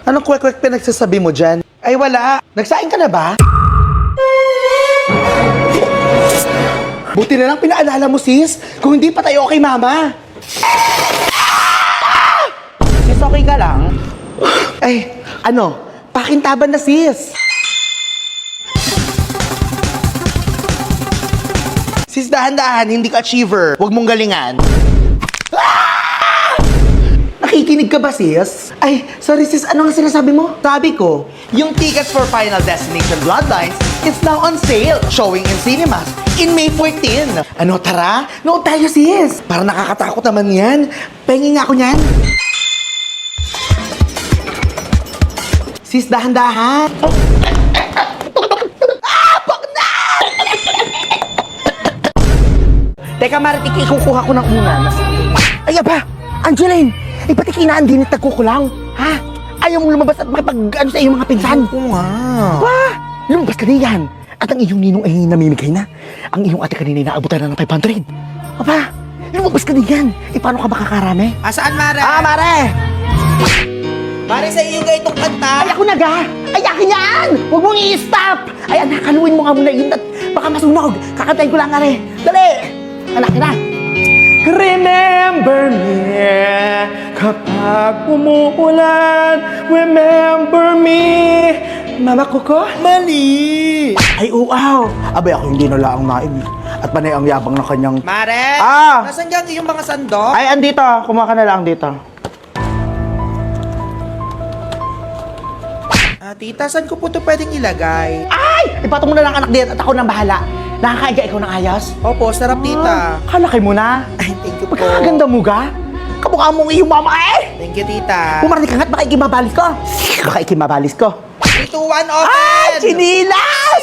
Anong kwek-kwek pinagsasabi mo dyan? Ay wala. Nagsaing ka na ba? Buti na lang pinaalala mo, sis. Kung hindi pa tayo okay, mama. Sis, okay ka lang? Ay, ano? Pakintaban na, sis. Sis, dahan-dahan, hindi ka achiever. Huwag mong galingan. Nakikinig ka ba, sis? Ay, sorry sis, ano nga sinasabi mo? Sabi ko, yung tickets for Final Destination Bloodlines is now on sale, showing in cinemas in May 14. Ano, tara? Nood tayo, sis. Para nakakatakot naman yan. Pengi nga ako niyan. Sis, dahan-dahan. Teka, Maritik, ikukuha ko ng unan. Ay, aba! Angeline! Pati kinaan din at nagkukulang. Ha? Ayaw mong lumabas at makipag-ano sa iyong mga pinsan. Oo nga. Pa! Lumabas ka diyan. At ang iyong ninong ay namimigay na. Ang iyong ate kanina ay naabutan na ng 500. Aba! Lumabas ka diyan. Paano ka makakarami? Saan, Mare? Mare! Mare, sa iyo ga itong kanta. Ay, ako na ga! Ay, akin yan! Huwag mong i-stop! Ay, anak, kaluin mo nga muna yun at baka masunog. Kakantayin ko lang, are. Dali! Anak, na! Remember me kapag umuulan. Remember me. Mama Coco? Mali! Ay, uaw! Abay, ako hindi nala ang naig. At panay ang yabang ng kanyang... Mare! Ah! Nasaan dyan yung mga sandok? Ay, andito. Kumuha ka na lang dito. Tita, saan ko po ito pwedeng ilagay? Ay! Ipatong mo na lang anak diyan at ako nang bahala. Nakakain ikaw ng ayos? Opo, sarap, tita. Kalaki mo na. Ay, thank you po. Pagkakaganda mo ga? Kamukha mong iyong mama eh! Thank you, tita. Pumarani ka nga't baka ikimabalis ko. Baka ikimabalis ko. 3, 2, 1, open! Ay! Chinilas!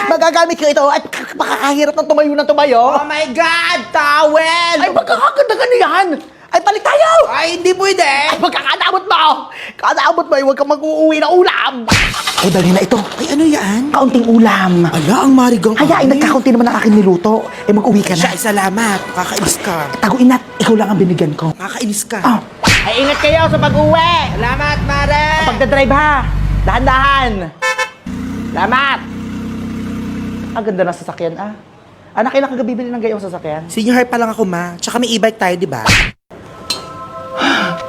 Magagamit ko ito at makakahirap ng tumayo. Oh my God! Towel! Ay, magkakaganda ka niyan! Ay, balik tayo! Ay, hindi pwede! Ay, magkakadabot mo! Kadabot mo, huwag kang mag-uuwi ng ulam! O, dali na ito. Ay, ano yan? Kaunting ulam. Ala, ang marigang Kaya, nagkakaunti naman ang aking niluto. Mag-uwi ka na. Siya, salamat. Kakainis ka. Taguin na, ikaw lang ang binigyan ko. Kakainis ka. Oh. Ay, ingat kayo sa pag-uwi! Salamat, Mare! Pagdadrive ha! Dahan-dahan! Salamat! Ang ganda ng sasakyan Anak, kailan ka bibili ng gayong sasakyan? Senior high pa lang ako, ma. Tsaka may e-bike tayo, di ba?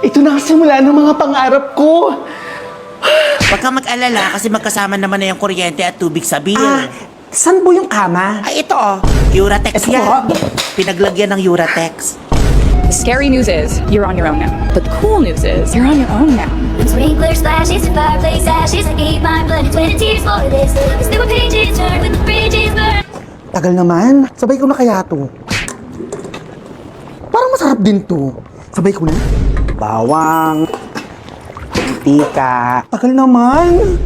Ito na ang simula ng mga pangarap ko! Huwag kang mag-alala kasi magkasama naman na yung kuryente at tubig sa bill. Saan po yung kama? Ay, ito Uratex Ito yan. po. Pinaglagyan ng Uratex. The scary news is you're on your own now. But the cool news is you're on your own now. Sprinkler splashes and fireplace ashes. I gave my blood and sweat and tears for this. Still pages turn when the bridges burn. Tagal naman. Sabay ko na kaya to. Parang masarap din to. Sabay ko na. Bawang. Mantika. Tagal naman.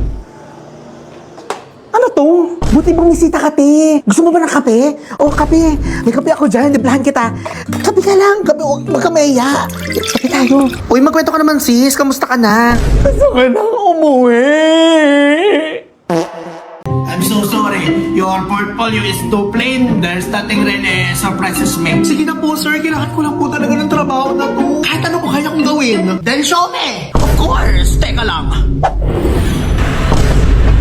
Ano to? Buti bang nisita ka, te? Gusto mo ba ng kape? O, kape. May kape ako dyan. Diplahan kita. Kape ka lang. Kape. Huwag ka maya. Kape tayo. Uy, magkwento ka naman, sis. Kamusta ka na? Gusto ka nang umuwi. I'm so sorry. Your portfolio is too plain. There's nothing really surprises me. Sige na po, sir. Kailangan ko lang po talaga ng trabaho na to. Kahit ano po kaya kong gawin. Then show me! Of course! Teka lang.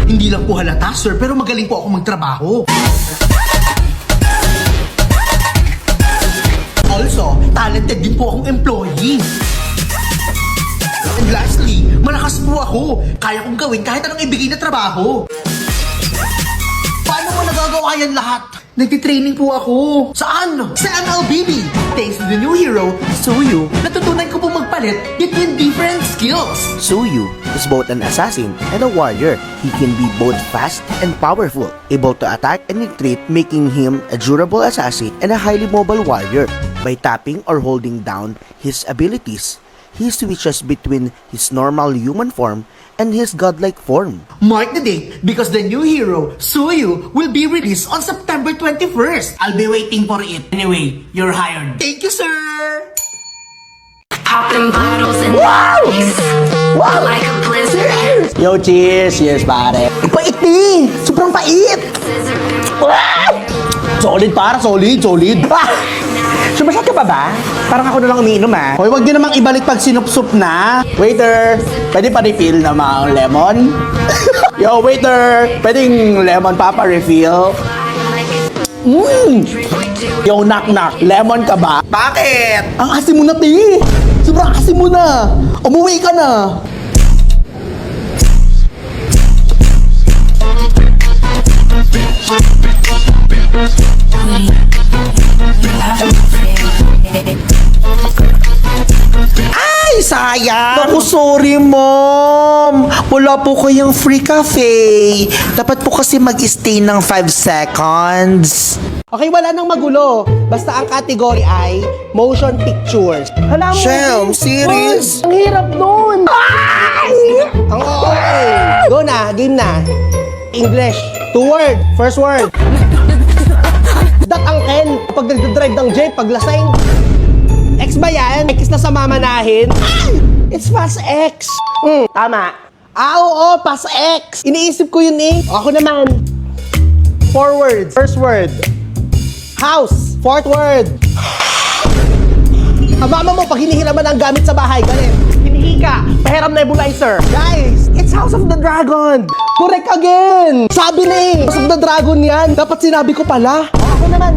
Hindi lang po halata, sir, pero magaling po ako magtrabaho. Also, talented din po akong employee. And lastly, malakas po ako. Kaya kong gawin kahit anong ibigay na trabaho. Paano mo nagagawa yan lahat? Nagtitraining po ako. Saan? Sa MLBB. Thanks to the new hero, Suyu, natutunan ko po magpalit between different skills. Suyu is both an assassin and a warrior. He can be both fast and powerful, able to attack and retreat, making him a durable assassin and a highly mobile warrior. By tapping or holding down his abilities, he switches between his normal human form and his godlike form. Mark the date because the new hero, Suyu, will be released on September 21st. I'll be waiting for it. Anyway, you're hired. Thank you, sir! Popping bottles and Wow! Wow! like a blizzard. Yo, cheers! Cheers, pare! Pait eh! Sobrang pait! Wow! Solid para, solid, solid! Ah! Sumasad ka pa ba? Parang ako na lang umiinom ah. Hoy, wag niyo namang ibalik pag sinupsup na. Waiter, pwede pa refill na mga lemon? Yo, waiter, pwedeng lemon pa refill? Yo, knock-knock, lemon ka ba? Bakit? Ang asim mo na, ti. Sobrang asim mo na. Umuwi ka na. Ay, sayang! Naku, sorry, Mom! Wala po kayang free cafe. Dapat po kasi mag-stay ng 5 seconds. Okay, wala nang magulo. Basta ang category ay motion pictures. Alam mo, Shem, serious? Ang hirap nun. Ang okay. Go na, game na. English. 2 word. First word. Dat ang Ken. Pag nagdadrive ng jeep, paglasing. X ba yan? X na sa mamanahin? It's past X. Tama. Oo, past X. Iniisip ko yun eh. Ako naman. 4 words. First word. House. 4th word. Ang mama mo, pag hinihiraman ang gamit sa bahay, galit. Hinihika. Pahiram nebulizer. Guys, it's House of the Dragon. Correct again. Sabi na eh. House of the Dragon yan. Dapat sinabi ko pala. Ako naman.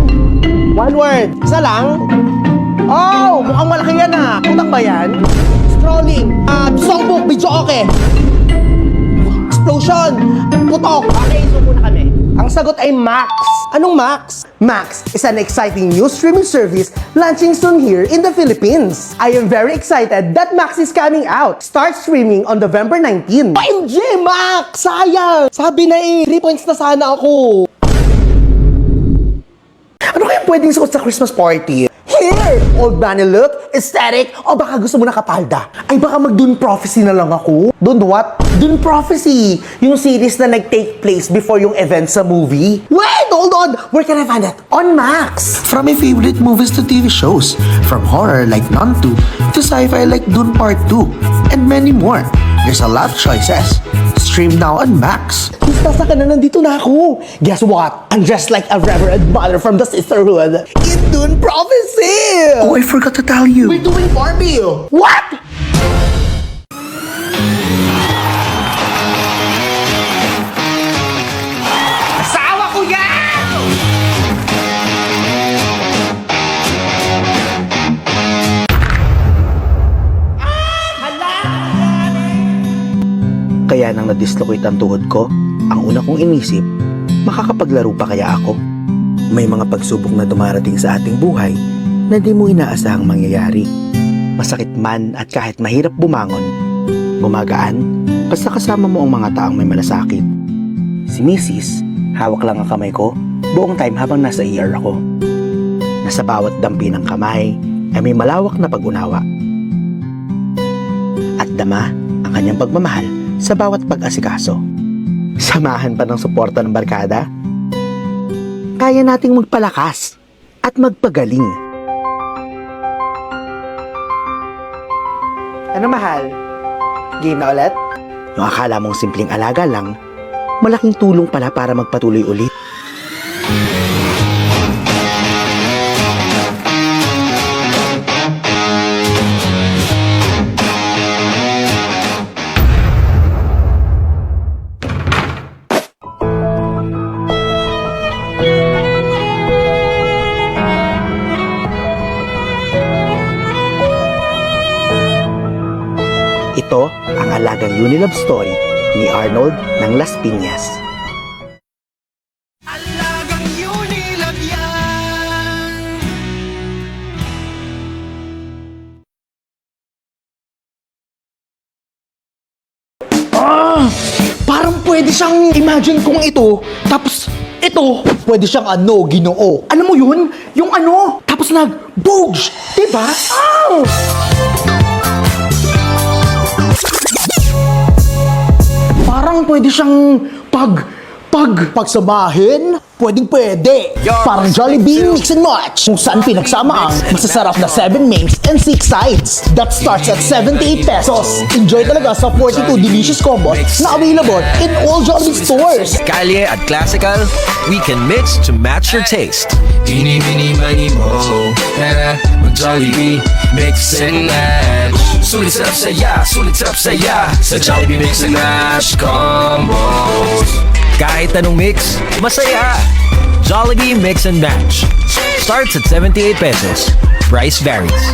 1 word. Isa lang. Oh, mukhang malaki yan ah. Utak ba yan? Scrolling. Songbook. Video okay. Explosion. Putok. Okay, so muna kami. Ang sagot ay Max. Anong Max? Max is an exciting new streaming service launching soon here in the Philippines. I am very excited that Max is coming out. Start streaming on November 19. OMG, Max! Sayang! Sabi na eh, 3 points na sana ako. Ano kaya pwedeng suot sa Christmas party? Here! Old money look, aesthetic, o baka gusto mo nakapalda? Ay, baka mag-Dune Prophecy na lang ako. Dun what? Dune Prophecy, yung series na nag-take place before yung event sa movie. Wait, hold on! Where can I find it? On Max. From my favorite movies to TV shows, from horror like Nun 2 to sci-fi like Dune Part 2, and many more. There's a lot of choices. Stream now on Max. Basta ka na, nandito na ako. Guess what? I'm dressed like a reverend mother from the sisterhood. In Dune Prophecy! Oh, I forgot to tell you. We're doing Barbie! What? Asawa ko yan! Kaya nang na-dislocate ang tuhod ko, ang una kong inisip, makakapaglaro pa kaya ako? May mga pagsubok na dumarating sa ating buhay na di mo inaasahang mangyayari. Masakit man at kahit mahirap bumangon, gumagaan basta kasama mo ang mga taong may malasakit. Si Mrs., hawak lang ang kamay ko buong time habang nasa ER ako. Na sa bawat dampi ng kamay ay may malawak na pag-unawa. At dama ang kanyang pagmamahal sa bawat pag-asikaso. Samahan pa ng suporta ng barkada, kaya nating magpalakas at magpagaling. Ano mahal? Game na ulit? Yung akala mong simpleng alaga lang, malaking tulong pala para magpatuloy ulit. Ito ang alagang Unilove story ni Arnold ng Las Piñas. Parang pwede siyang imagine kung ito, tapos ito, pwede siyang ano, Ginoo. Alam mo yun? Yung ano, tapos nag-boge, diba? Oh! Parang pwede siyang Pag pagsamahin, pwedeng-pwede. Parang Jollibee Mix and Match, kung saan pinagsama ang masasarap na 7 mains and 6 sides. That starts at 78 pesos. Enjoy talaga sa 42 delicious combos na available in all Jollibee stores. Kalye at Classical, we can mix to match your taste. Eeny, meeny, miny, mo. Tara, mag-Jollibee, mix and match. Sulit sarap saya sa Jollibee Mix and Match combos. Kahit anong mix, masaya. Jollibee Mix and Match. Starts at 78 pesos. Price varies.